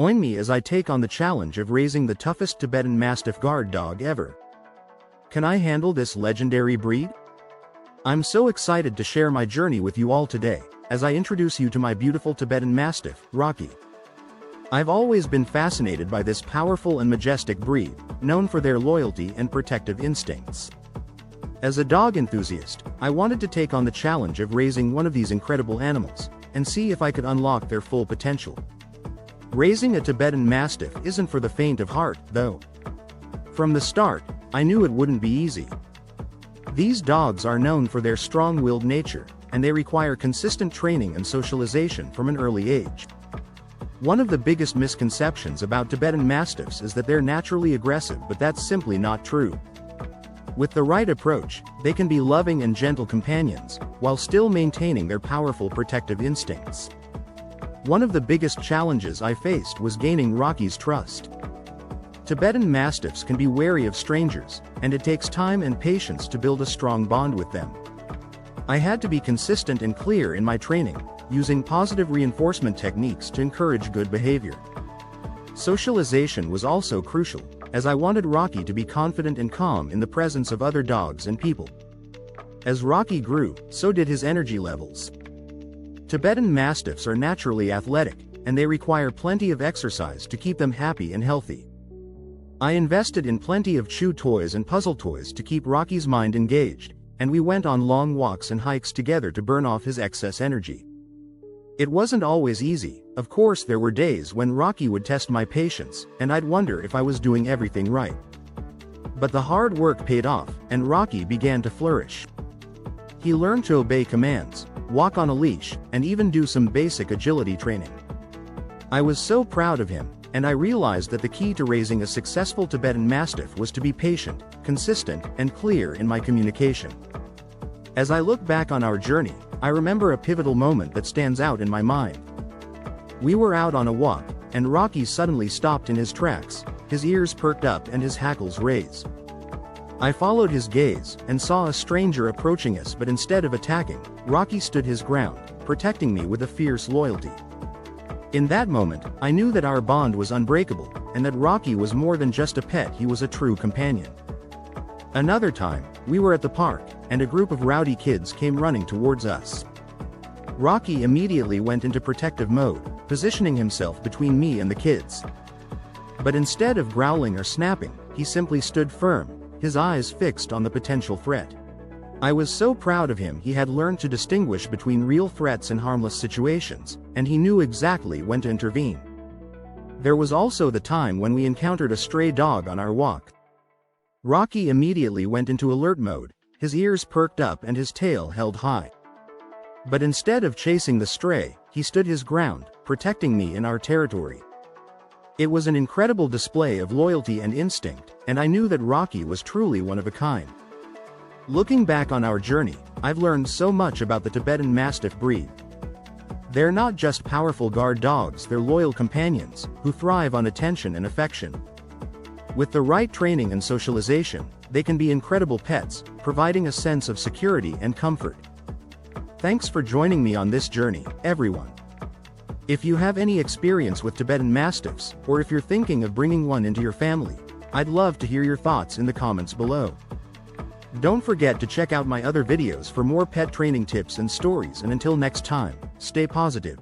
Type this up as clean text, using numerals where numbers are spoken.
Join me as I take on the challenge of raising the toughest Tibetan Mastiff guard dog ever. Can I handle this legendary breed? I'm so excited to share my journey with you all today, as I introduce you to my beautiful Tibetan Mastiff, Rocky. I've always been fascinated by this powerful and majestic breed, known for their loyalty and protective instincts. As a dog enthusiast, I wanted to take on the challenge of raising one of these incredible animals, and see if I could unlock their full potential. Raising a Tibetan Mastiff isn't for the faint of heart, though. From the start, I knew it wouldn't be easy. These dogs are known for their strong-willed nature, and they require consistent training and socialization from an early age. One of the biggest misconceptions about Tibetan Mastiffs is that they're naturally aggressive, but that's simply not true. With the right approach, they can be loving and gentle companions, while still maintaining their powerful protective instincts. One of the biggest challenges I faced was gaining Rocky's trust. Tibetan Mastiffs can be wary of strangers, and it takes time and patience to build a strong bond with them. I had to be consistent and clear in my training, using positive reinforcement techniques to encourage good behavior. Socialization was also crucial, as I wanted Rocky to be confident and calm in the presence of other dogs and people. As Rocky grew, so did his energy levels. Tibetan Mastiffs are naturally athletic, and they require plenty of exercise to keep them happy and healthy. I invested in plenty of chew toys and puzzle toys to keep Rocky's mind engaged, and we went on long walks and hikes together to burn off his excess energy. It wasn't always easy. Of course, there were days when Rocky would test my patience, and I'd wonder if I was doing everything right. But the hard work paid off, and Rocky began to flourish. He learned to obey commands, walk on a leash, and even do some basic agility training. I was so proud of him, and I realized that the key to raising a successful Tibetan Mastiff was to be patient, consistent, and clear in my communication. As I look back on our journey, I remember a pivotal moment that stands out in my mind. We were out on a walk, and Rocky suddenly stopped in his tracks, his ears perked up and his hackles raised. I followed his gaze, and saw a stranger approaching us, but instead of attacking, Rocky stood his ground, protecting me with a fierce loyalty. In that moment, I knew that our bond was unbreakable, and that Rocky was more than just a pet, he was a true companion. Another time, we were at the park, and a group of rowdy kids came running towards us. Rocky immediately went into protective mode, positioning himself between me and the kids. But instead of growling or snapping, he simply stood firm, his eyes fixed on the potential threat. I was so proud of him. He had learned to distinguish between real threats and harmless situations, and he knew exactly when to intervene. There was also the time when we encountered a stray dog on our walk. Rocky immediately went into alert mode, his ears perked up and his tail held high. But instead of chasing the stray, he stood his ground, protecting me in our territory. It was an incredible display of loyalty and instinct, and I knew that Rocky was truly one of a kind. Looking back on our journey, I've learned so much about the Tibetan Mastiff breed. They're not just powerful guard dogs, they're loyal companions, who thrive on attention and affection. With the right training and socialization, they can be incredible pets, providing a sense of security and comfort. Thanks for joining me on this journey, everyone. If you have any experience with Tibetan Mastiffs, or if you're thinking of bringing one into your family, I'd love to hear your thoughts in the comments below. Don't forget to check out my other videos for more pet training tips and stories, and until next time, stay positive.